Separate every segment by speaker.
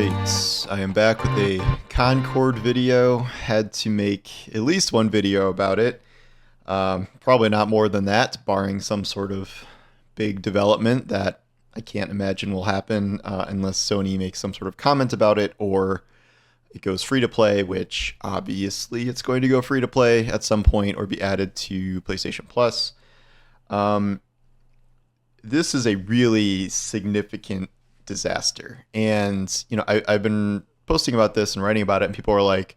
Speaker 1: right, I am back with a Concord video. Had to make at least one video about it. Probably not more than that, barring some sort of big development that I can't imagine will happen unless Sony makes some sort of comment about it or it goes free to play, which obviously it's going to go free to play at some point or be added to PlayStation Plus. This is a really significant disaster. And, I've been posting about this and writing about it, and people are like,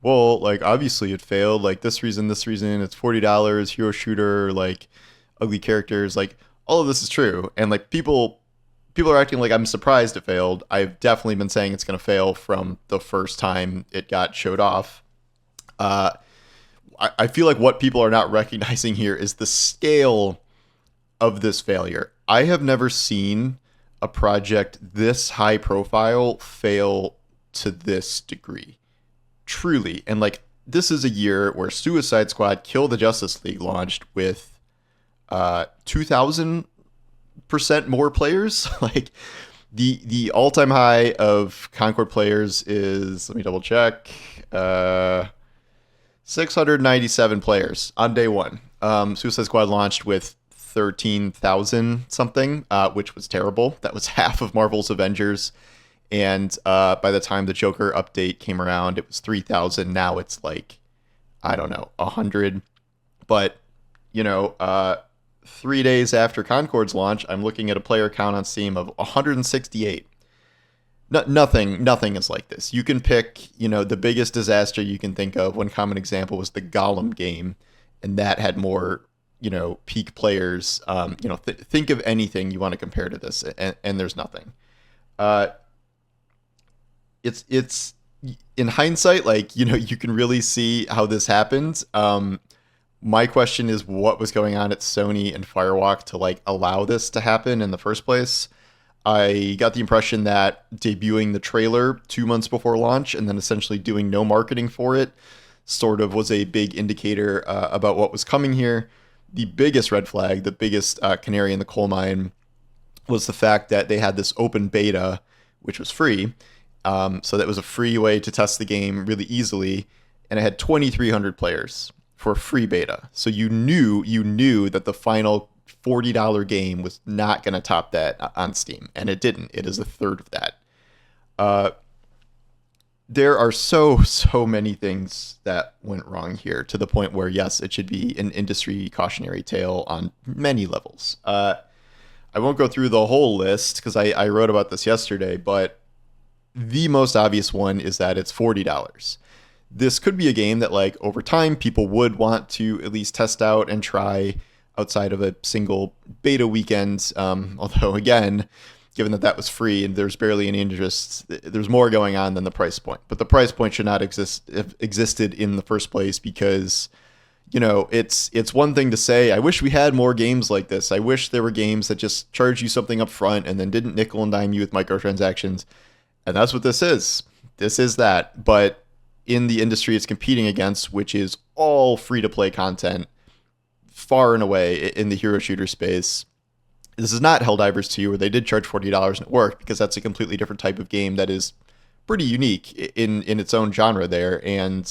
Speaker 1: well, like, obviously it failed. Like, this reason, it's $40, hero shooter, like, ugly characters. Like, all of this is true. And, like, people are acting like I'm surprised it failed. I've definitely been saying it's going to fail from the first time it got showed off. I feel like what people are not recognizing here is the scale of this failure. I have never seen a project this high profile fail to this degree. Truly. And like, this is a year where Suicide Squad Kill the Justice League launched with 2,000% more players. Like, the all-time high of Concord players is, let me double check, 697 players on day one. Suicide Squad launched with 13,000 something, which was terrible. That was half of Marvel's Avengers. And by the time the Joker update came around, it was 3,000. Now it's like, I don't know, 100. But, 3 days after Concord's launch, I'm looking at a player count on Steam of 168. Nothing is like this. You can pick, the biggest disaster you can think of. One common example was the Gollum game, and that had more peak players. Think of anything you want to compare to this, and there's nothing. It's in hindsight, like, you can really see how this happened. My question is, what was going on at Sony and Firewalk to like allow this to happen in the first place? I got the impression that debuting the trailer 2 months before launch and then essentially doing no marketing for it sort of was a big indicator about what was coming here. The biggest red flag, the biggest canary in the coal mine, was the fact that they had this open beta, which was free. So that was a free way to test the game really easily, and it had 2,300 players for a free beta. So you knew that the final $40 game was not going to top that on Steam, and it didn't. It is a third of that. There are so many things that went wrong here, to the point where, yes, it should be an industry cautionary tale on many levels. I won't go through the whole list because I wrote about this yesterday, but the most obvious one is that it's $40. This could be a game that, like, over time, people would want to at least test out and try outside of a single beta weekend. Although, again, given that was free and there's barely any interest, there's more going on than the price point. But the price point should not have existed in the first place, because, it's one thing to say, I wish we had more games like this. I wish there were games that just charged you something up front and then didn't nickel and dime you with microtransactions. And that's what this is. This is that. But in the industry it's competing against, which is all free-to-play content, far and away in the hero shooter space, this is not Helldivers 2, where they did charge $40 and it worked, because that's a completely different type of game that is pretty unique in its own genre there. And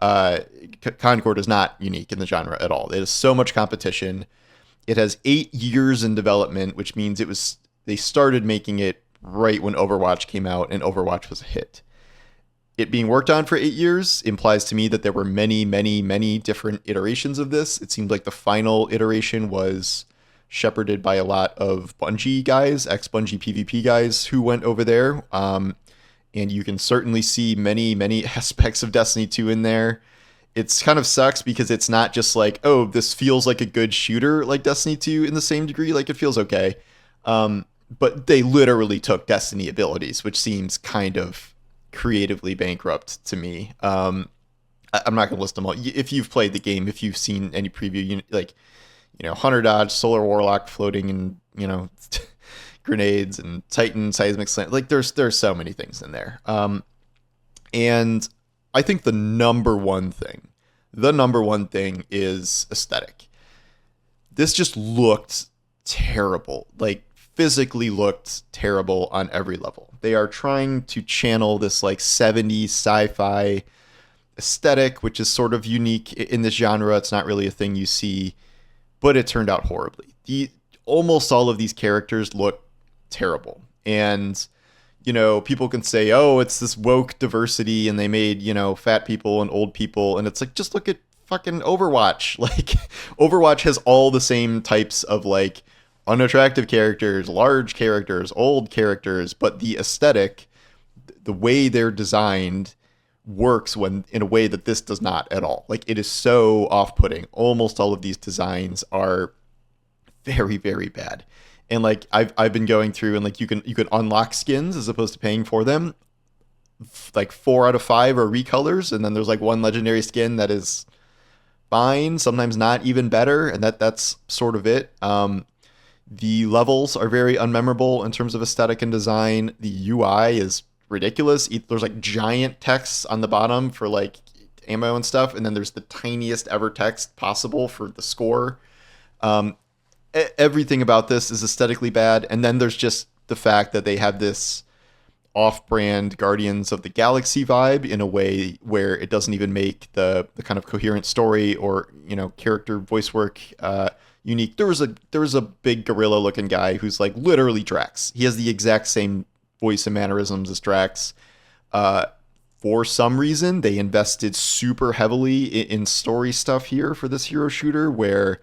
Speaker 1: Concord is not unique in the genre at all. It has so much competition. It has 8 years in development, which means they started making it right when Overwatch came out, and Overwatch was a hit. It being worked on for 8 years implies to me that there were many different iterations of this. It seemed like the final iteration was shepherded by a lot of Bungie guys, ex-Bungie PvP guys who went over there. And you can certainly see many aspects of Destiny 2 in there. It's kind of sucks because it's not just like, oh, this feels like a good shooter like Destiny 2 in the same degree. Like, it feels okay. But they literally took Destiny abilities, which seems kind of creatively bankrupt to me. I'm not going to list them all. If you've played the game, if you've seen any preview, Hunter Dodge, Solar Warlock floating in, grenades, and Titan seismic slant. Like, there's so many things in there. And I think the number one thing is aesthetic. This just looked terrible. Like, physically looked terrible on every level. They are trying to channel this like 70s sci-fi aesthetic, which is sort of unique in this genre. It's not really a thing you see, but it turned out horribly. Almost all of these characters look terrible. And people can say, oh, it's this woke diversity and they made, fat people and old people. And it's like, just look at fucking Overwatch. Like, Overwatch has all the same types of like unattractive characters, large characters, old characters, but the aesthetic, the way they're designed, works when in a way that this does not at all. Like, it is so off-putting. Almost all of these designs are very, very bad. And like I've been going through and like you can unlock skins as opposed to paying for them. Like 4 out of 5 are recolors, and then there's like one legendary skin that is fine, sometimes not even better, and that's sort of it. The levels are very unmemorable in terms of aesthetic and design. The UI is ridiculous. There's like giant text on the bottom for like ammo and stuff, and then there's the tiniest ever text possible for the score. Everything about this is aesthetically bad, and then there's just the fact that they have this off-brand Guardians of the Galaxy vibe in a way where it doesn't even make the kind of coherent story or character voice work unique. There was a big gorilla-looking guy who's like literally Drax. He has the exact same voice and mannerisms as Drax. For some reason, they invested super heavily in story stuff here for this hero shooter, where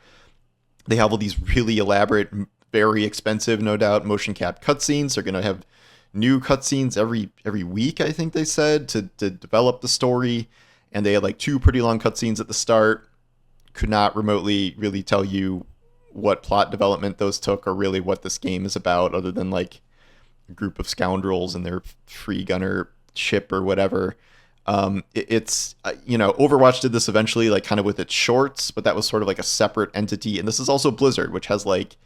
Speaker 1: they have all these really elaborate, very expensive, no doubt, motion cap cutscenes. They're going to have new cutscenes every week, I think they said, to develop the story. And they had like 2 pretty long cutscenes at the start. Could not remotely really tell you what plot development those took or really what this game is about, other than like a group of scoundrels and their free gunner ship or whatever. It's Overwatch did this eventually, like kind of with its shorts, but that was sort of like a separate entity. And this is also Blizzard, which has like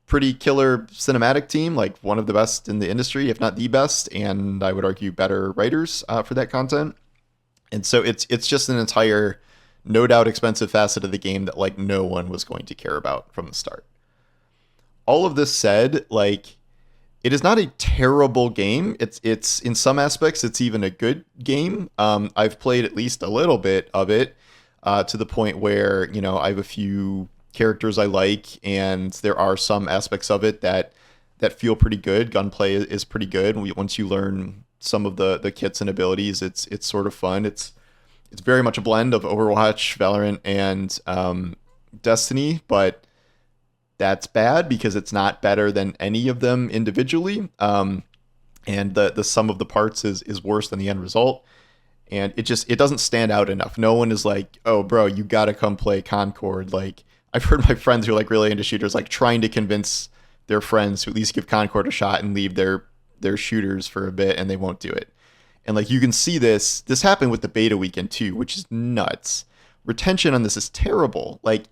Speaker 1: pretty killer cinematic team, like one of the best in the industry, if not the best, and I would argue better writers for that content. And so it's just an entire, no doubt, expensive facet of the game that like no one was going to care about from the start. All of this said, like, it is not a terrible game. It's in some aspects, it's even a good game. I've played at least a little bit of it to the point where, I have a few characters I like, and there are some aspects of it that feel pretty good. Gunplay is pretty good. Once you learn some of the kits and abilities, it's sort of fun. It's very much a blend of Overwatch, Valorant, and Destiny, but that's bad because it's not better than any of them individually. And the sum of the parts is worse than the end result. And it doesn't stand out enough. No one is like, oh, bro, you got to come play Concord. Like, I've heard my friends who are like really into shooters, like trying to convince their friends to at least give Concord a shot and leave their shooters for a bit, and they won't do it. And like, you can see this happened with the beta weekend too, which is nuts. Retention on this is terrible. Like,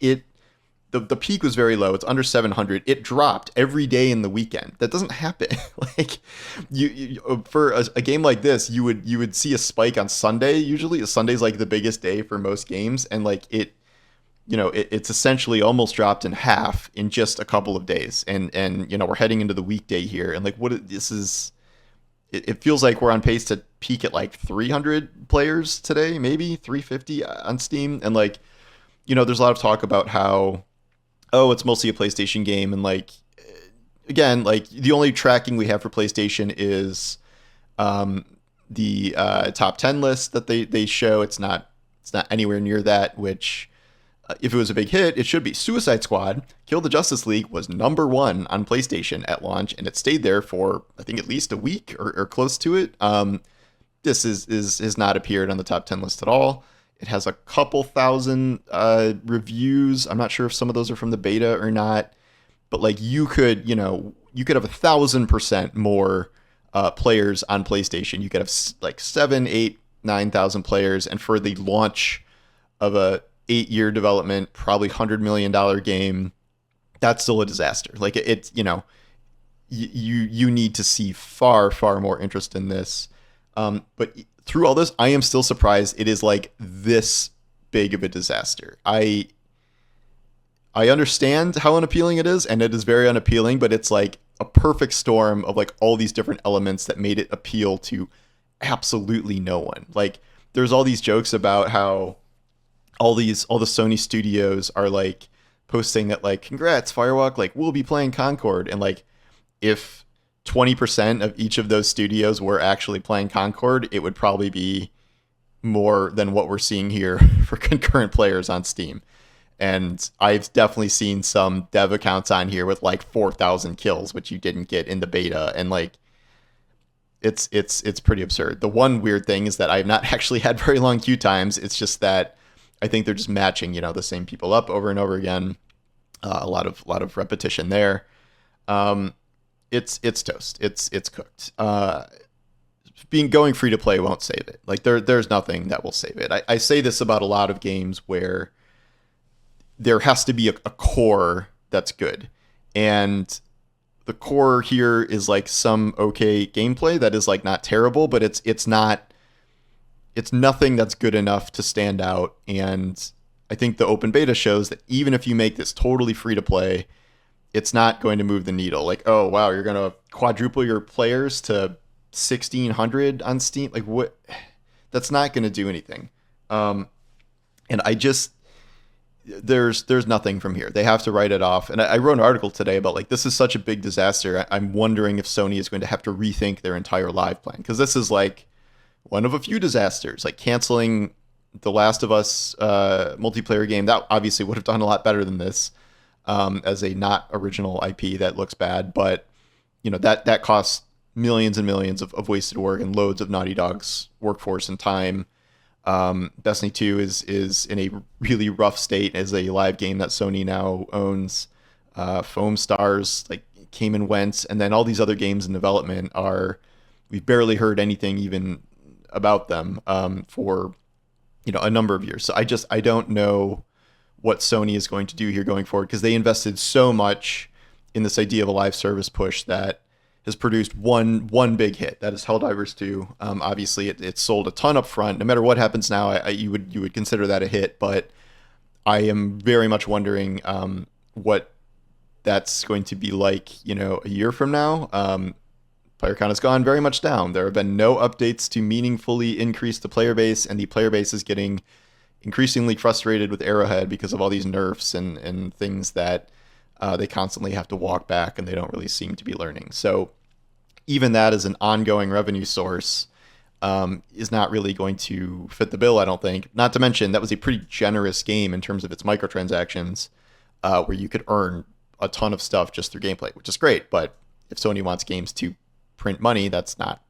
Speaker 1: the peak was very low. It's under 700. It dropped every day in the weekend. That doesn't happen. Like, you for a game like this, you would see a spike on Sunday. Usually, Sunday's like the biggest day for most games, and like it's essentially almost dropped in half in just a couple of days. And we're heading into the weekday here, and like, this is. It feels like we're on pace to peak at like 300 players today, maybe 350 on Steam, and like, there's a lot of talk about how, oh, it's mostly a PlayStation game, and like, again, like the only tracking we have for PlayStation is the top 10 list that they show. It's not anywhere near that, which if it was a big hit, it should be. Suicide Squad, Kill the Justice League, was number 1 on PlayStation at launch, and it stayed there for, I think, at least a week or close to it. This is not appeared on the top 10 list at all. It has a couple thousand reviews. I'm not sure if some of those are from the beta or not, but like, you could have 1,000% more players on PlayStation. You could have like 7, 8, 9,000 players, and for the launch of a 8-year development, probably $100 million game, that's still a disaster. Like, it's you need to see far, far more interest in this. But through all this, I am still surprised it is like this big of a disaster. I understand how unappealing it is, and it is very unappealing, but it's like, a perfect storm of like all these different elements that made it appeal to absolutely no one. Like there's all these jokes about how all the Sony studios are like posting that like congrats Firewalk, like we'll be playing Concord, and like if 20% of each of those studios were actually playing Concord, it would probably be more than what we're seeing here for concurrent players on Steam. And I've definitely seen some dev accounts on here with like 4,000 kills, which you didn't get in the beta, and like it's pretty absurd. The one weird thing is that I've not actually had very long queue times. It's just that I think they're just matching, the same people up over and over again. A lot of repetition there. It's toast. It's cooked. Going free to play won't save it. Like there's nothing that will save it. I say this about a lot of games where there has to be a core that's good, and the core here is like some okay gameplay that is like not terrible, but it's nothing that's good enough to stand out. And I think the open beta shows that even if you make this totally free to play, it's not going to move the needle. Like, oh wow, you're gonna quadruple your players to 1,600 on Steam. Like what? That's not going to do anything. And I just there's nothing from here. They have to write it off. And I wrote an article today about like this is such a big disaster. I'm wondering if Sony is going to have to rethink their entire live plan, because this is like one of a few disasters. Like canceling the Last of Us multiplayer game, that obviously would have done a lot better than this as a not original IP that looks bad. But that costs millions and millions of wasted work and loads of Naughty Dog's workforce and time. Destiny 2 is in a really rough state as a live game that Sony now owns. Foam Stars like came and went, and then all these other games in development we've barely heard anything even about them for a number of years. So I don't know what Sony is going to do here going forward, because they invested so much in this idea of a live service push that has produced one big hit. That is Helldivers 2. Obviously, it sold a ton up front. No matter what happens now, you would consider that a hit. But I am very much wondering what that's going to be like, a year from now. Player count has gone very much down. There have been no updates to meaningfully increase the player base, and the player base is getting increasingly frustrated with Arrowhead because of all these nerfs and things that they constantly have to walk back, and they don't really seem to be learning. So even that as an ongoing revenue source is not really going to fit the bill, I don't think. Not to mention, that was a pretty generous game in terms of its microtransactions, where you could earn a ton of stuff just through gameplay, which is great. But if Sony wants games to print money, that's not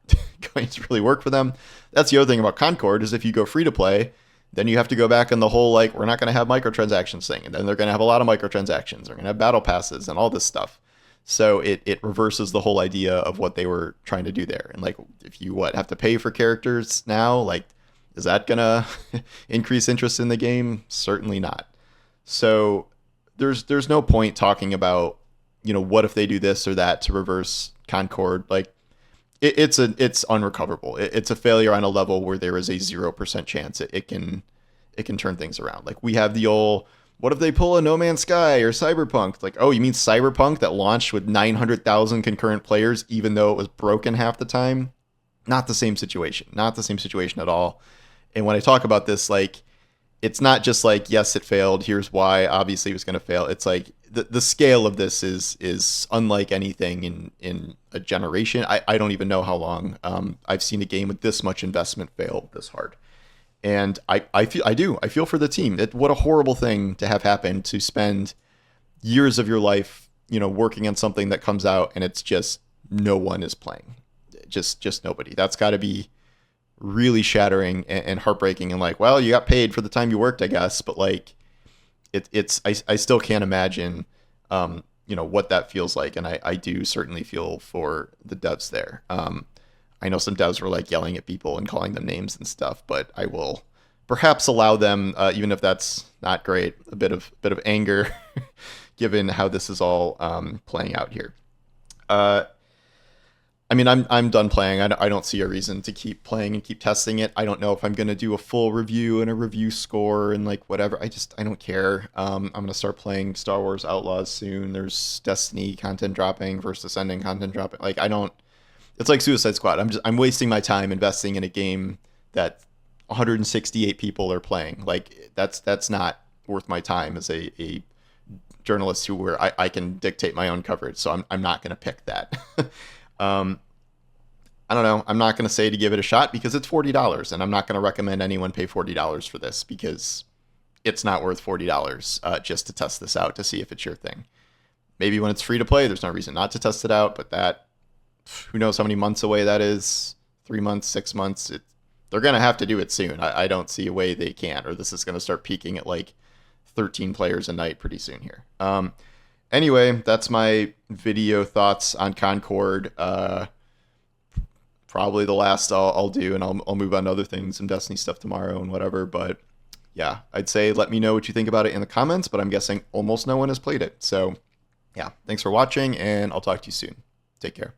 Speaker 1: going to really work for them. That's the other thing about Concord, is if you go free to play, then you have to go back on the whole, like, we're not going to have microtransactions thing. And then they're going to have a lot of microtransactions. They're going to have battle passes and all this stuff. So it reverses the whole idea of what they were trying to do there. And like, if you have to pay for characters now, like, is that going to increase interest in the game? Certainly not. So there's no point talking about, what if they do this or that to reverse Concord. Like, it's unrecoverable. It's a failure on a level where there is a 0% chance it can turn things around. Like, we have the old, what if they pull a No Man's Sky or Cyberpunk? Like, oh, you mean Cyberpunk that launched with 900,000 concurrent players, even though it was broken half the time? Not the same situation. Not the same situation at all. And when I talk about this, like, it's not just like, yes, it failed, here's why, obviously it was going to fail. It's like the scale of this is unlike anything in a generation. I don't even know how long I've seen a game with this much investment fail this hard. And I feel for the team. What a horrible thing to have happen, to spend years of your life, working on something that comes out and it's just no one is playing. Just nobody. That's got to be really shattering and heartbreaking, and like, well, you got paid for the time you worked, I guess, but like I still can't imagine what that feels like. And I do certainly feel for the devs there. I know some devs were like yelling at people and calling them names and stuff, but I will perhaps allow them, even if that's not great, a bit of anger given how this is all playing out here. I mean, I'm done playing. I don't see a reason to keep playing and keep testing it. I don't know if I'm gonna do a full review and a review score and like whatever. I don't care. I'm gonna start playing Star Wars Outlaws soon. There's Destiny content dropping, First Ascending content dropping. Like I don't. It's like Suicide Squad. I'm wasting my time investing in a game that 168 people are playing. Like that's not worth my time as a journalist where I can dictate my own coverage. So I'm not gonna pick that. um, I don't know. I'm not going to say to give it a shot because it's $40, and I'm not going to recommend anyone pay $40 for this because it's not worth $40 just to test this out to see if it's your thing. Maybe when it's free to play, there's no reason not to test it out, but that, who knows how many months away that is? 3 months, 6 months. They're going to have to do it soon. I don't see a way they can't, or this is going to start peaking at like 13 players a night pretty soon here. Anyway, that's my video thoughts on Concord. Probably the last I'll do, and I'll move on to other things and Destiny stuff tomorrow and whatever. But yeah, I'd say let me know what you think about it in the comments, but I'm guessing almost no one has played it. So yeah, thanks for watching, and I'll talk to you soon. Take care.